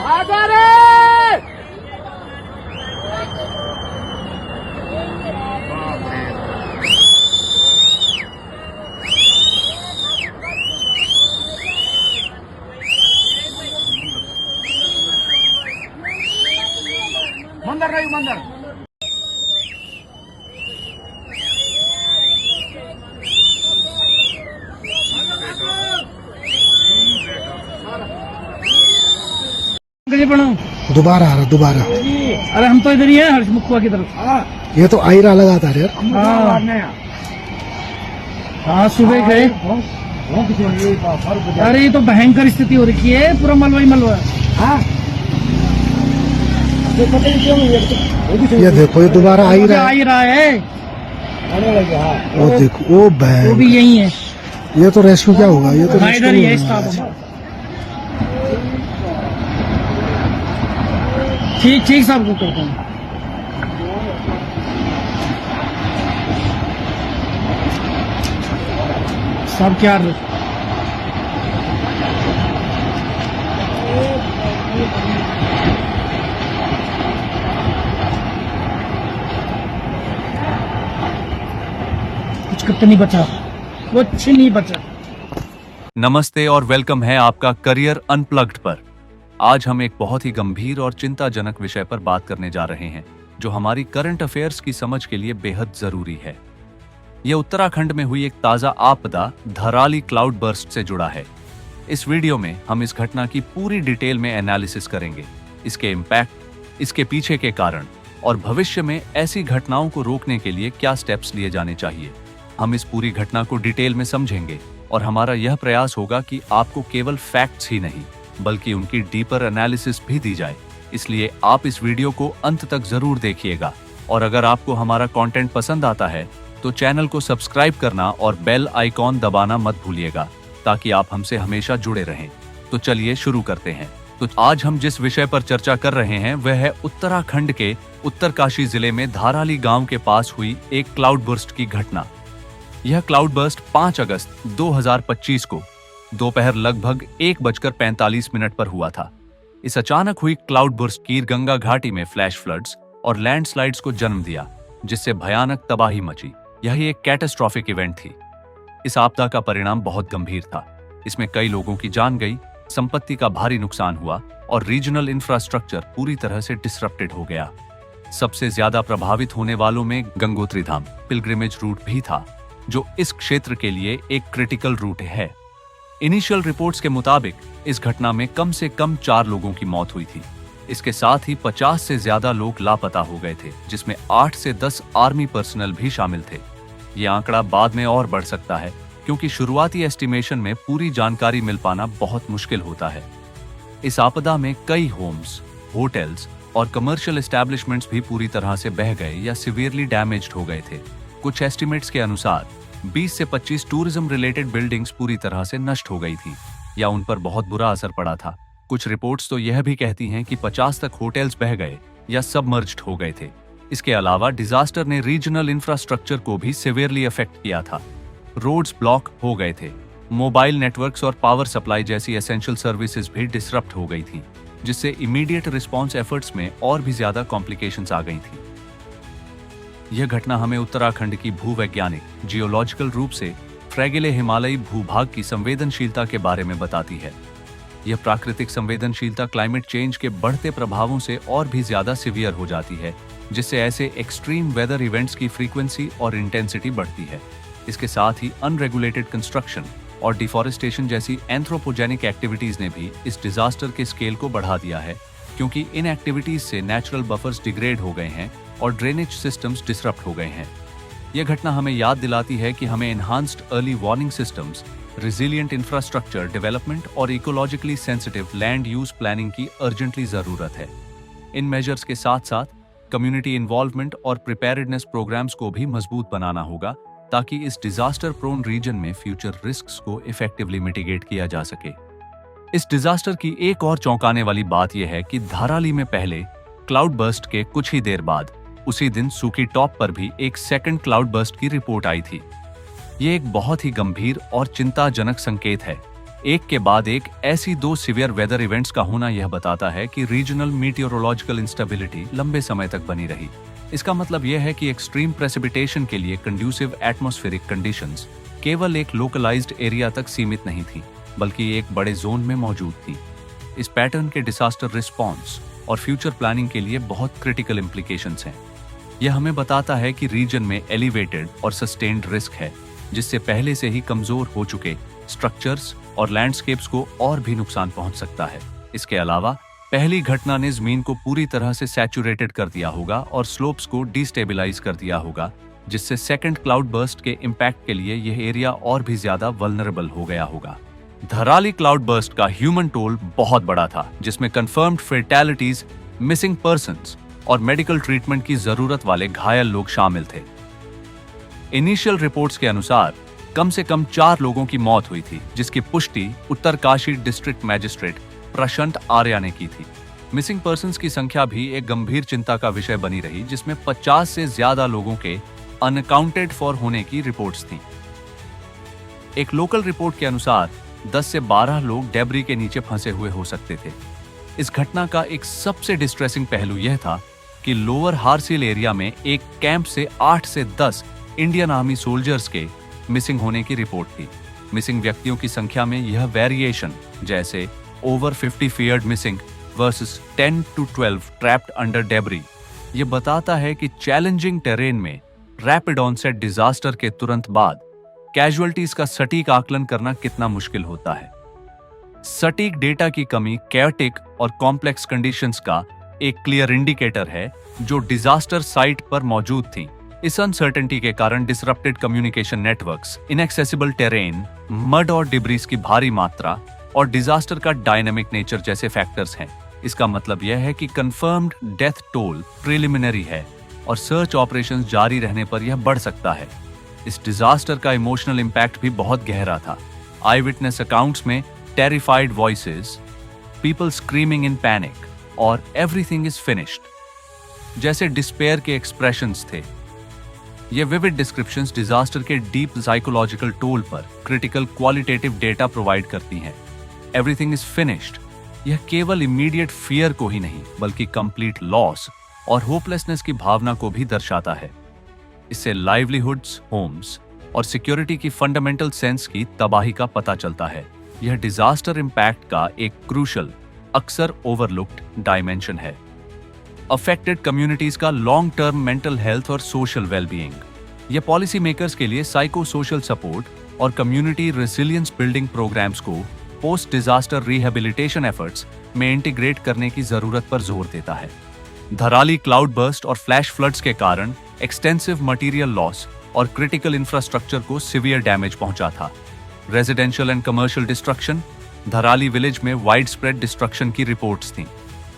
आजा रे। मंदिर रही मंदिर। दोबारा आ रहा दोबारा। अरे हम तो इधर ही है हर्षमुखुआ की तरफ। ये तो आयरा लगातार यार। हाँ सुबह गए। अरे ये तो भयंकर स्थिति हो रखी है, पूरा मलबा ही मलबा। ये देखो ये दोबारा आ ही रहा आ है। ही रहा है। वो देखो वो वो भी यही है। ये तो रेस्क्यू क्या होगा? ये तो हाँ, इधर ही है rescue होगा। स्टाफ। ठीक ठीक सब कुछ करते हैं। सब क्या कुछ नहीं बचा, कुछ नहीं बचा। नमस्ते और वेलकम है आपका करियर अनप्लग्ड पर। आज हम एक बहुत ही गंभीर और चिंताजनक विषय पर बात करने जा रहे हैं जो हमारी करंट अफेयर्स की समझ के लिए बेहद जरूरी है। यह उत्तराखंड में हुई एक ताजा आपदा धराली क्लाउड बर्स्ट से जुड़ा है। इस वीडियो में हम इस घटना की पूरी डिटेल में एनालिसिस करेंगे, इसके इम्पैक्ट, इसके पीछे के कारण और भविष्य में ऐसी घटनाओं को रोकने के लिए क्या स्टेप्स लिए जाने चाहिए। हम इस पूरी घटना को डिटेल में समझेंगे और हमारा यह प्रयास होगा कि आपको केवल फैक्ट्स ही नहीं बल्कि उनकी डीपर एनालिसिस भी दी जाए। इसलिए आप इस वीडियो को अंत तक जरूर देखिएगा और अगर आपको हमारा कंटेंट पसंद आता है तो चैनल को सब्सक्राइब करना और बेल आइकॉन दबाना मत भूलिएगा ताकि आप हमसे हमेशा जुड़े रहें। तो चलिए शुरू करते हैं। तो आज हम जिस विषय पर चर्चा कर रहे हैं वह है उत्तराखंड के उत्तरकाशी जिले में धाराली गांव के पास हुई एक क्लाउड बर्स्ट की घटना। यह क्लाउड बर्स्ट 5 अगस्त 2025 को दोपहर लगभग 1:45 पर हुआ था। इस अचानक हुई क्लाउड बर्स्ट कीर गंगा घाटी में फ्लैश फ्लड्स और लैंडस्लाइड्स को जन्म दिया जिससे भयानक तबाही मची। यह एक कैटास्ट्रॉफिक इवेंट थी। इस आपदा का परिणाम बहुत गंभीर था। इसमें कई लोगों की जान गई, संपत्ति का भारी नुकसान हुआ और रीजनल इंफ्रास्ट्रक्चर पूरी तरह से डिसरप्टेड हो गया। सबसे ज्यादा प्रभावित होने वालों में गंगोत्री धाम पिलग्रिमेज रूट भी था जो इस क्षेत्र के लिए एक क्रिटिकल रूट है। इनिशियल रिपोर्ट्स के मुताबिक इस घटना में कम से कम 4 लोगों की मौत हुई थी। इसके साथ ही 50 से ज्यादा लोग लापता हो गए थे जिसमें 8 से 10 आर्मी पर्सनल भी शामिल थे। ये आंकड़ा बाद में और बढ़ सकता है क्योंकि शुरुआती एस्टिमेशन में पूरी जानकारी मिल पाना बहुत मुश्किल होता है। इस आपदा में कई होम्स, होटल्स और कमर्शियल एस्टैब्लिशमेंट्स भी पूरी तरह से बह गए या सिवियरली डैमेज्ड हो गए थे। कुछ एस्टिमेट्स के अनुसार 20 से 25 टूरिज्म रिलेटेड बिल्डिंग्स पूरी तरह से नष्ट हो गई थी या उन पर बहुत बुरा असर पड़ा था। कुछ रिपोर्ट्स तो यह भी कहती हैं कि 50 तक होटल्स बह गए या सबमर्ज्ड हो गए थे। इसके अलावा डिजास्टर ने रीजनल इंफ्रास्ट्रक्चर को भी सिवियरली अफेक्ट किया था। रोड्स ब्लॉक हो गए थे, मोबाइल नेटवर्क्स और पावर सप्लाई जैसी एसेंशियल सर्विसेज भी डिसरप्ट हो गई थी जिससे इमीडिएट रिस्पॉन्स एफर्ट्स में और भी ज्यादा कॉम्प्लिकेशंस आ गई थी। यह घटना हमें उत्तराखंड की भूवैज्ञानिक जियोलॉजिकल रूप से फ्रैगिले हिमालयी भूभाग की संवेदनशीलता के बारे में बताती है। यह प्राकृतिक संवेदनशीलता क्लाइमेट चेंज के बढ़ते प्रभावों से और भी ज्यादा सिवियर हो जाती है जिससे ऐसे एक्सट्रीम वेदर इवेंट्स की फ्रीक्वेंसी और इंटेंसिटी बढ़ती है। इसके साथ ही अनरेगुलेटेड कंस्ट्रक्शन और डिफॉरेस्टेशन जैसी एंथ्रोपोजेनिक एक्टिविटीज ने भी इस डिजास्टर के स्केल को बढ़ा दिया है क्योंकि इन एक्टिविटीज से नेचुरल बफर्स डिग्रेड हो गए हैं और ड्रेनेज सिस्टम्स डिसरप्ट हो गए हैं। यह घटना हमें याद दिलाती है कि हमें enhanced early warning systems, resilient infrastructure development और ecologically sensitive land use planning की अर्जेंटली जरूरत है। इन मेजर्स के साथ साथ कम्युनिटी इन्वॉल्वमेंट और प्रिपेयर्डनेस प्रोग्राम्स को भी मजबूत बनाना होगा ताकि इस डिजास्टर प्रोन रीजन में फ्यूचर रिस्क्स को इफेक्टिवली मिटिगेट किया जा सके। इस डिजास्टर की एक और चौंकाने वाली बात यह है कि धाराली में पहले क्लाउड बर्स्ट के कुछ ही देर बाद उसी दिन सूकी टॉप पर भी एक सेकंड क्लाउड बर्स्ट की रिपोर्ट आई थी। ये एक बहुत ही गंभीर और चिंताजनक संकेत है। एक के बाद एक ऐसी दो सीवियर वेदर इवेंट्स का होना यह बताता है कि रीजनल मीटियोरोलॉजिकल इंस्टेबिलिटी लंबे समय तक बनी रही। इसका मतलब यह है कि एक्सट्रीम प्रेसिपिटेशन के लिए कंड्यूसिव एटमॉस्फेरिक कंडीशंस केवल एक लोकलाइज्ड एरिया तक सीमित नहीं थी, बल्कि एक बड़े जोन में मौजूद थी। इस पैटर्न के डिजास्टर रिस्पॉन्स और फ्यूचर प्लानिंग के लिए बहुत क्रिटिकल इम्प्लीकेशंस हैं। यह हमें बताता है कि रीजन में एलिवेटेड और सस्टेन्ड रिस्क है, जिससे पहले से ही कमजोर हो चुके स्ट्रक्चर्स और लैंडस्केप्स को और भी नुकसान पहुंच सकता है। इसके अलावा पहली घटना ने जमीन को पूरी तरह से सैचुरेटेड कर दिया होगा और स्लोप्स को डिस्टेबलाइज कर दिया होगा, जिससे सेकंड क्लाउड बर्स्ट के इम्पैक्ट के लिए यह एरिया और भी ज्यादा वल्नरेबल हो गया होगा। धराली क्लाउड बर्स्ट का ह्यूमन टोल बहुत बड़ा था, जिसमें कंफर्म्ड फेटालिटीज, मिसिंग पर्सन्स और मेडिकल ट्रीटमेंट की जरूरत वाले घायल लोग शामिल थे। इनिशियल रिपोर्ट्स के अनुसार कम से कम 4 लोगों की मौत हुई थी, जिसकी पुष्टि उत्तरकाशी डिस्ट्रिक्ट मैजिस्ट्रेट प्रशांत आर्या ने की थी। मिसिंग पर्सन्स की संख्या भी एक गंभीर चिंता का विषय बनी रही, जिसमें 50 से ज्यादा लोगों के अनअकाउंटेड फॉर होने की रिपोर्ट्स थी। एक लोकल रिपोर्ट के अनुसार 10 से 12 लोग डेब्री के नीचे फंसे हुए हो सकते थे। इस घटना का एक सबसे डिस्ट्रेसिंग पहलू यह था कि लोअर हार्सिल एरिया में एक कैंप से 8 से 10 इंडियन आर्मी सोल्जर्स के मिसिंग होने की रिपोर्ट थी। मिसिंग व्यक्तियों की संख्या में यह वेरिएशन, जैसे over 50 feared missing versus 10 to 12 trapped under debris, यह बताता है कि चैलेंजिंग टेरेन में रैपिड ऑनसेट डिजास्टर के तुरंत बाद कैजुअल्टीज का सटीक आकलन करना कितना मुश्किल होता है। सटीक डेटा की कमी कैओटिक और कॉम्प्लेक्स कंडीशंस का एक क्लियर इंडिकेटर है जो डिजास्टर साइट पर मौजूद थी। इस अनसर्टेनिटी के कारण disrupted communication networks, inaccessible terrain, mud और डिब्रीज की भारी मात्रा और डिजास्टर का डायनामिक नेचर जैसे फैक्टर्स हैं। इसका मतलब यह है कि कंफर्म्ड डेथ टोल प्रिलिमिनरी है और सर्च ऑपरेशंस जारी रहने पर यह बढ़ सकता है। इस डिजास्टर का इमोशनल इंपैक्ट भी बहुत गहरा था। आई विटनेस अकाउंट्स में टेरिफाइड वॉइसेस, पीपल स्क्रीमिंग इन पैनिक और एवरीथिंग इज फिनिश्ड जैसे डिस्पेयर के एक्सप्रेशंस थे। ये विविड डिस्क्रिप्शंस डिजास्टर के डीप साइकोलॉजिकल टोल पर क्रिटिकल क्वालिटेटिव डेटा प्रोवाइड करती हैं। एवरीथिंग इज फिनिश्ड यह केवल इमीडिएट फियर को ही नहीं, बल्कि कंप्लीट लॉस और होपलेसनेस की भावना को भी दर्शाता है। इससे लाइवलीहुड्स, होम्स और सिक्योरिटी की फंडामेंटल सेंस की तबाही का पता चलता है। यह डिजास्टर इंपैक्ट का एक क्रूशल, अक्सर ओवरलुक्ड डायमेंशन है। अफेक्टेड कम्युनिटीज का लॉन्ग टर्म मेंटल हेल्थ और सोशल वेलबीइंग। यह पॉलिसी मेकर्स के लिए साइको सोशल सपोर्ट और कम्युनिटी रेसिलियंस बिल्डिंग प्रोग्राम्स को पोस्ट डिजास्टर रिहेबिलिटेशन एफर्ट्स में इंटीग्रेट करने की जरूरत पर जोर देता है। धराली क्लाउड बर्स्ट और फ्लैश फ्लड्स के कारण एक्सटेंसिव मटेरियल लॉस और क्रिटिकल इंफ्रास्ट्रक्चर को सिवियर डैमेज पहुंचा था। Residential and commercial destruction. Dharali village में वाइड स्प्रेड डिस्ट्रक्शन की रिपोर्ट्स थीं।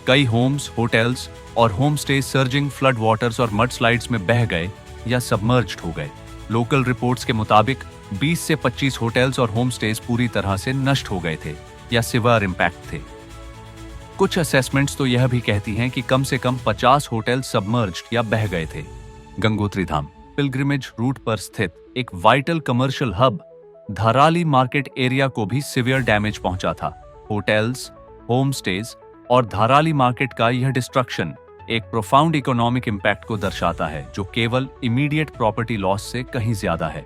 कई होम्स, होटल्स और home stay surging flood waters और मड स्लाइड्स में बह गए या सबमर्ज्ड हो गए। लोकल रिपोर्ट्स के मुताबिक 20 से 25 होटल्स और होम स्टेज पूरी तरह से नष्ट हो गए थे या सिवियर इंपैक्ट थे। कुछ असेसमेंट्स तो यह भी कहती हैं कि कम से कम 50 होटल सबमर्ज्ड या बह गए थे। गंगोत्री धाम पिलग्रिमेज रूट पर स्थित एक vital commercial hub Dharali market area को भी सिवियर डैमेज पहुंचा था। होटल्स, होम स्टेज और धराली मार्केट का यह डिस्ट्रक्शन एक प्रोफाउंड इकोनॉमिक इंपैक्ट को दर्शाता है, जो केवल इमीडिएट प्रॉपर्टी लॉस से कहीं ज्यादा है।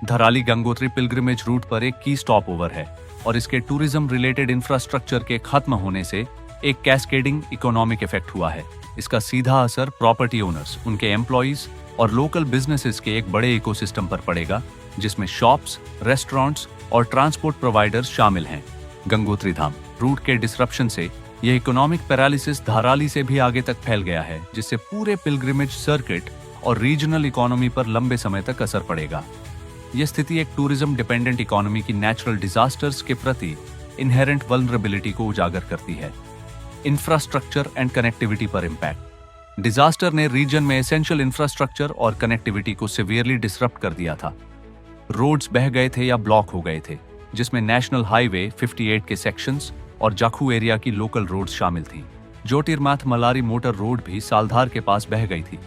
धराली गंगोत्री पिलग्रिमेज रूट पर एक की स्टॉप ओवर है और इसके टूरिज्म रिलेटेड इंफ्रास्ट्रक्चर के खत्म होने से एक कैस्केडिंग इकोनॉमिक इफेक्ट हुआ है। इसका सीधा असर प्रॉपर्टी ओनर्स, उनके एम्प्लॉइज और लोकल बिजनेसेस के एक बड़े इकोसिस्टम पर पड़ेगा, जिसमें शॉप्स, रेस्टोरेंट्स और ट्रांसपोर्ट प्रोवाइडर्स शामिल हैं। गंगोत्री धाम रूट के डिसरप्शन से यह इकोनॉमिक पैरालिसिस धराली से भी आगे तक फैल गया है, जिससे पूरे पिलग्रिमेज सर्किट और रीजनल इकोनॉमी पर लंबे समय तक असर पड़ेगा। यह स्थिति एक टूरिज्म डिपेंडेंट इकोनॉमी की नेचुरल डिजास्टर्स के प्रति इनहेरेंट वल्नरेबिलिटी को उजागर करती है। इंफ्रास्ट्रक्चर एंड कनेक्टिविटी पर इंपैक्ट। डिजास्टर ने रीजन में एसेंशियल इंफ्रास्ट्रक्चर और कनेक्टिविटी को सिवियरली डिसरप्ट कर दिया था। रोड्स बह गए थे या ब्लॉक हो गए थे, जिसमें नेशनल हाईवे 58 के सेक्शंस और जाखू एरिया की लोकल रोड्स शामिल थी। ज्योतिर्माथ मलारी मोटर रोड भी सालधार के पास बह गई थी।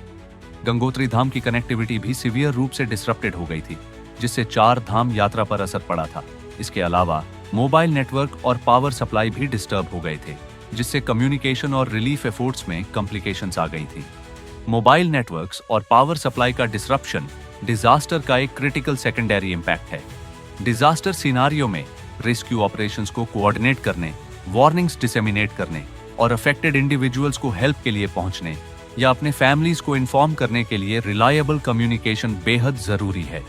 गंगोत्री धाम की कनेक्टिविटी भी सिवियर रूप से डिसरप्टेड हो गई थी, जिससे 4 धाम यात्रा पर असर पड़ा था। इसके अलावा मोबाइल नेटवर्क और पावर सप्लाई भी डिस्टर्ब हो गए थे, जिससे कम्युनिकेशन और रिलीफ एफर्ट्स में कॉम्प्लिकेशंस आ गई थी। मोबाइल नेटवर्क्स और पावर सप्लाई का डिसरप्शन डिजास्टर का एक क्रिटिकल सेकेंडरी इम्पैक्ट है। डिजास्टर सिनारियो में रेस्क्यू ऑपरेशंस को कोऑर्डिनेट करने, वार्निंग्स डिसेमिनेट करने और अफेक्टेड इंडिविजुअल्स को हेल्प के लिए पहुंचने या अपने फैमिलीज को इन्फॉर्म करने के लिए रिलायबल कम्युनिकेशन बेहद जरूरी है।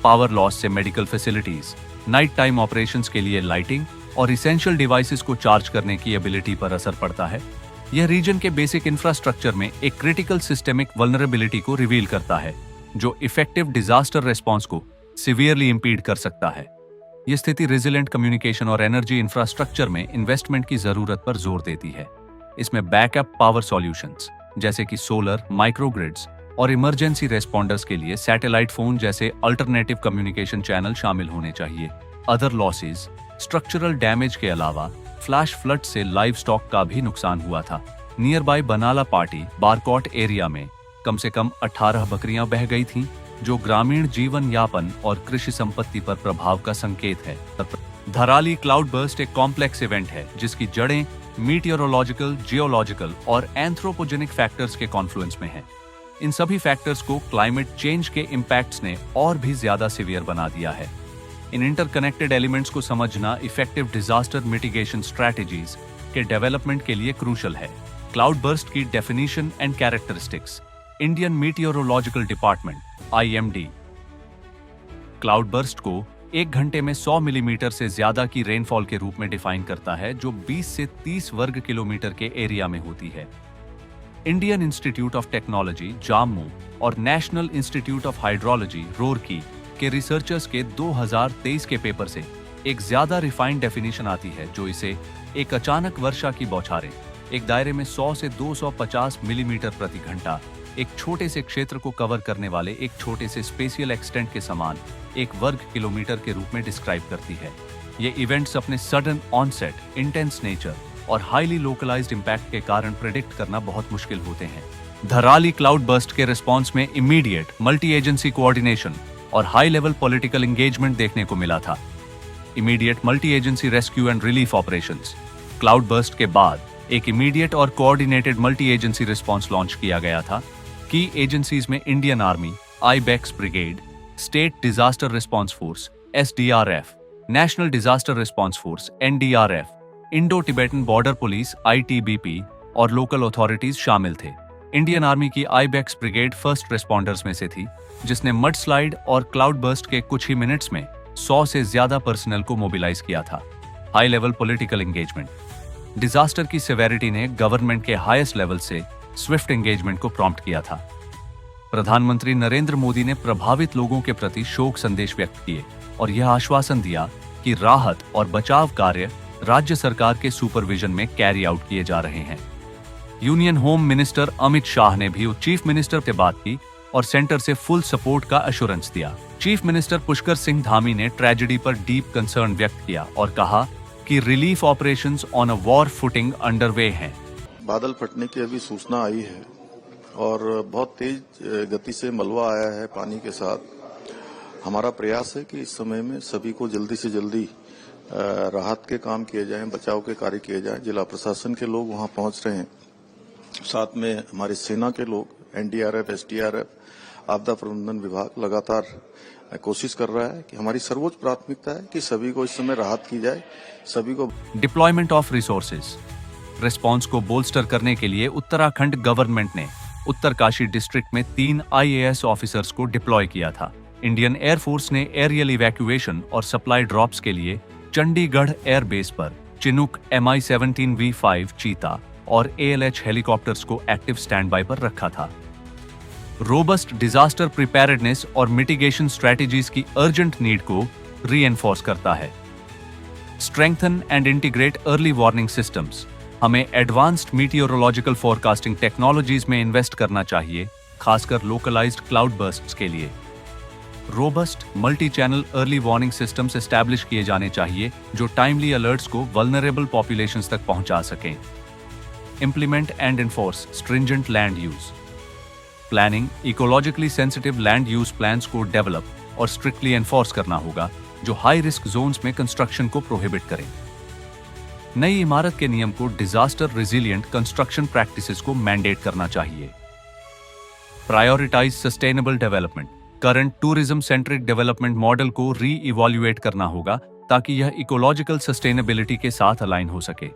पावर लॉस से medical facilities, night time operations के लिए लाइटिंग और इसेंशियल डिवाइसेस को चार्ज करने की एबिलिटी पर असर पड़ता है। यह रीजन के बेसिक इंफ्रास्ट्रक्चर में एक क्रिटिकल सिस्टेमिक वल्नरेबिलिटी को रिवील करता है, जो इफेक्टिव डिजास्टर रिस्पॉन्स को सीवियरली इंपीड कर सकता है। यह स्थिति रेजिलिएंट कम्युनिकेशन और एनर्जी इंफ्रास्ट्रक्चर में इन्वेस्टमेंट की जरूरत पर जोर देती है। इसमें बैकअप पावर सॉल्यूशंस जैसे कि सोलर, माइक्रोग्रिड्स और इमरजेंसी रेस्पॉन्डर्स के लिए सैटेलाइट फोन जैसे अल्टरनेटिव कम्युनिकेशन चैनल शामिल होने चाहिए। अदर लॉसेस, स्ट्रक्चरल डैमेज के अलावा फ्लैश फ्लड से लाइव स्टॉक का भी नुकसान हुआ था। Nearby Banala Patti Barkot area में कम से कम 18 बकरियां बह गई थीं, जो ग्रामीण जीवन यापन और कृषि संपत्ति पर प्रभाव का संकेत है। धराली क्लाउड बर्स्ट एक कॉम्प्लेक्स इवेंट है जिसकी जड़ें मीटियोरोलॉजिकल, जियोलॉजिकल और एंथ्रोपोजेनिक फैक्टर्स के कॉन्फ्लुएंस में हैं। इन सभी फैक्टर्स को क्लाइमेट चेंज के इम्पैक्ट्स ने और भी ज्यादा सीवियर बना दिया है। इन इंटरकनेक्टेड एलिमेंट्स को समझना इफेक्टिव डिजास्टर मिटिगेशन स्ट्रैटेजीज के डेवलपमेंट के लिए क्रूशल है। क्लाउड बर्स्ट की definition and characteristics. Indian meteorological department IMD cloud burst को 1 घंटे में 100 मिलीमीटर से ज्यादा की रेनफॉल के रूप में डिफाइन करता है, जो 20 से 30 वर्ग किलोमीटर के एरिया में होती है। इंडियन इंस्टीट्यूट ऑफ टेक्नोलॉजी जाम्मू और national institute of hydrology Roorkee के रिसर्चर्स के 2023 के पेपर से एक ज्यादा रिफाइंड डेफिनेशन आती है, जो इसे एक अचानक वर्षा की बौछारें एक दायरे में 100 से 250 मिलीमीटर प्रति घंटा एक छोटे से क्षेत्र को कवर करने वाले एक छोटे से स्पेशियल एक्सटेंट के समान 1 वर्ग किलोमीटर के रूप में डिस्क्राइब करती है। ये इवेंट्स अपने सडन ऑनसेट, इंटेंस नेचर और हाईली लोकलाइज्ड इम्पैक्ट के कारण प्रेडिक्ट करना बहुत मुश्किल होते हैं। धराली क्लाउड बर्स्ट के रिस्पॉन्स में इमीडिएट मल्टी एजेंसी कोऑर्डिनेशन और हाई लेवल पॉलिटिकल एंगेजमेंट देखने को मिला था। Immediate multi agency rescue and relief operations. Cloud burst के बाद एक इमीडिएट और coordinated multi agency response launch किया गया था। की एजेंसीज में Indian army, Ibex brigade, state disaster response force SDRF, national disaster response force NDRF, Indo Tibetan border police ITBP और लोकल अथॉरिटीज शामिल थे। इंडियन आर्मी की आईबेक्स ब्रिगेड फर्स्ट रिस्पॉन्डर्स में से थी, जिसने मड स्लाइड और क्लाउड बर्स्ट के कुछ ही मिनट्स में 100 से ज्यादा पर्सनल को मोबिलाइज किया था। High level political engagement. Disaster की सेवेरिटी ने गवर्नमेंट के हाईएस्ट लेवल से स्विफ्ट एंगेजमेंट को प्रॉम्प्ट किया था। प्रधानमंत्री नरेंद्र मोदी ने प्रभावित लोगों के प्रति शोक संदेश व्यक्त किए और यह आश्वासन दिया कि राहत और बचाव कार्य राज्य सरकार के सुपरविजन में कैरी आउट किए जा रहे हैं। Union home minister Amit Shah ने भी चीफ मिनिस्टर से बात की और सेंटर से फुल सपोर्ट का एश्योरेंस दिया। चीफ मिनिस्टर पुष्कर सिंह धामी ने ट्रेजेडी पर डीप कंसर्न व्यक्त किया और कहा कि relief operations on a war footing underway हैं। बादल फटने की अभी सूचना आई है और बहुत तेज गति से मलबा आया है पानी के साथ। हमारा प्रयास है कि इस समय में सभी को जल्दी से जल्दी राहत के काम किए जाएं, बचाव के कार्य किए जाएं। जिला प्रशासन के लोग वहां पहुंच रहे हैं, साथ में हमारी सेना के लोग, NDRF, SDRF, आपदा प्रबंधन विभाग लगातार कोशिश कर रहा है कि हमारी सर्वोच्च प्राथमिकता है कि सभी को इस समय राहत की जाए, सभी को। Deployment of resources. रिस्पॉन्स को बोल्स्टर करने के लिए उत्तराखंड गवर्नमेंट ने उत्तरकाशी डिस्ट्रिक्ट में 3 IAS ऑफिसर्स को डिप्लॉय किया था। इंडियन एयरफोर्स ने एरियल इवैक्यूएशन और सप्लाई ड्रॉप्स के लिए चंडीगढ़ एयरबेस पर चिनूक Mi-17V5 चीता और ALH हेलीकॉप्टर्स को एक्टिव स्टैंड बाय पर रखा था। रोबस्ट डिजास्टर प्रिपेयर्डनेस और मिटिगेशन स्ट्रेटेजीज की अर्जेंट नीड को रीएनफोर्स करता है। Strengthen and integrate early warning systems. हमें एडवांस्ड मीटियोरोलॉजिकल फोरकास्टिंग टेक्नोलॉजीज में इन्वेस्ट करना चाहिए, खासकर लोकलाइज्ड क्लाउड बर्स्ट्स के लिए। Robust multi channel early warning systems establish किए जाने चाहिए जो टाइमली अलर्ट्स को वल्नरेबल पॉपुलेशंस तक पहुंचा सकें। Implement and enforce stringent land use. Planning ecologically sensitive land use plans को डेवलप और स्ट्रिक्टली एनफोर्स करना होगा जो हाई रिस्क जोन्स में कंस्ट्रक्शन को प्रोहिबिट करें। नई इमारत के नियम को डिजास्टर रेजिलिएंट कंस्ट्रक्शन प्रैक्टिसेस को मैंडेट करना चाहिए। Prioritise sustainable development. Current tourism centric development model को री इवॉल्यूएट करना होगा ताकि यह इकोलॉजिकल सस्टेनेबिलिटी के साथ अलाइन हो सके।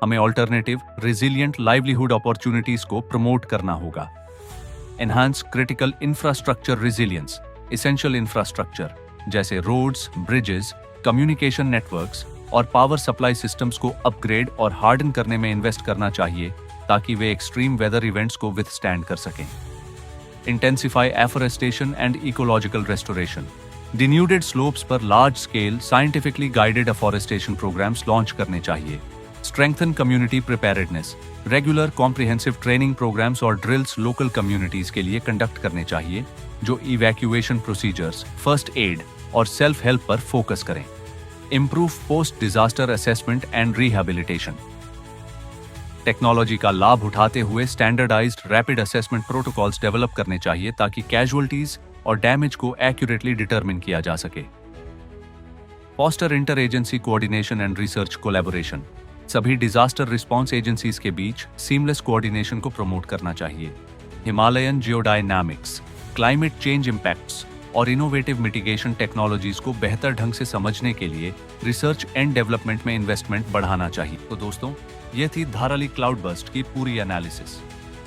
हमें ऑल्टरनेटिव रेजिलिएंट लाइवलीहुड अपॉर्चुनिटीज को प्रमोट करना होगा। Enhance critical infrastructure resilience. Essential infrastructure जैसे रोड्स, ब्रिजेस, कम्युनिकेशन नेटवर्क्स और पावर सप्लाई सिस्टम्स को अपग्रेड और हार्डन करने में इन्वेस्ट करना चाहिए ताकि वे एक्सट्रीम वेदर इवेंट्स को विथस्टैंड कर सकें। Intensify afforestation and ecological restoration. Denuded slopes पर large scale scientifically guided afforestation programmes launch करने चाहिए। Strengthen community preparedness. Regular comprehensive training programmes और ड्रिल्स लोकल कम्युनिटीज के लिए कंडक्ट करने चाहिए जो इवैक्यूएशन प्रोसीजर्स, फर्स्ट एड और सेल्फ हेल्प पर फोकस करें। Improve post disaster assessment and rehabilitation. Technology का लाभ उठाते हुए standardised rapid assessment protocols develop करने चाहिए ताकि कैजुअल्टीज और डैमेज को एक्यूरेटली डिटरमिन किया जा सके। Foster inter agency coordination and research collaboration. सभी डिजास्टर रिस्पांस एजेंसीज के बीच सीमलेस कोऑर्डिनेशन को प्रमोट करना चाहिए। हिमालयन जियोडायनामिक्स, क्लाइमेट चेंज इंपैक्ट्स और इनोवेटिव मिटिगेशन टेक्नोलॉजीज को बेहतर ढंग से समझने के लिए रिसर्च एंड डेवलपमेंट में इन्वेस्टमेंट बढ़ाना चाहिए। तो दोस्तों, ये थी धाराली क्लाउडबर्स्ट की पूरी एनालिसिस।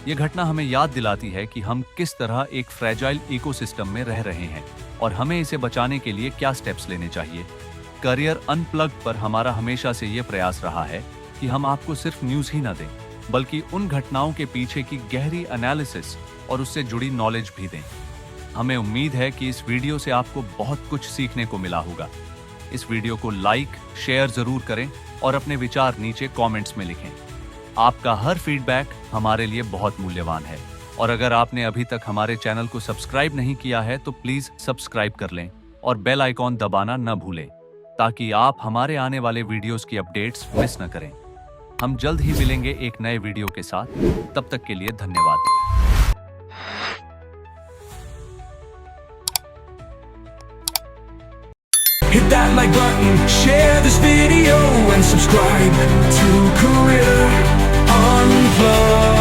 ये घटना हमें याद दिलाती है कि हम किस तरह एक फ्रेजाइल इकोसिस्टम में रह रहे हैं और हमें इसे बचाने के लिए क्या स्टेप्स लेने चाहिए। करियर अनप्लग्ड पर हमारा हमेशा से ये प्रयास रहा है कि हम आपको सिर्फ न्यूज़ ही न दें, बल्कि उन घटनाओं के पीछे की गहरी एनालिसिस और उससे जुड़ी नॉलेज भी दें। हमें उम्मीद है कि इस वीडियो से आपको बहुत कुछ सीखने को मिला होगा। इस वीडियो को लाइक, शेयर जरूर करें और अपने विचार नीचे कमेंट्स में लिखें। आपका हर फीडबैक हमारे लिए बहुत मूल्यवान है और अगर आपने अभी तक हमारे चैनल को सब्सक्राइब नहीं किया है तो प्लीज सब्सक्राइब कर लें और बेल आइकॉन दबाना न भूलें ताकि आप हमारे आने वाले वीडियोस की अपडेट्स मिस न करें। हम जल्द ही मिलेंगे एक नए वीडियो के साथ। तब तक के लिए धन्यवाद। Hit that like button, share this video and subscribe to Career Unplugged.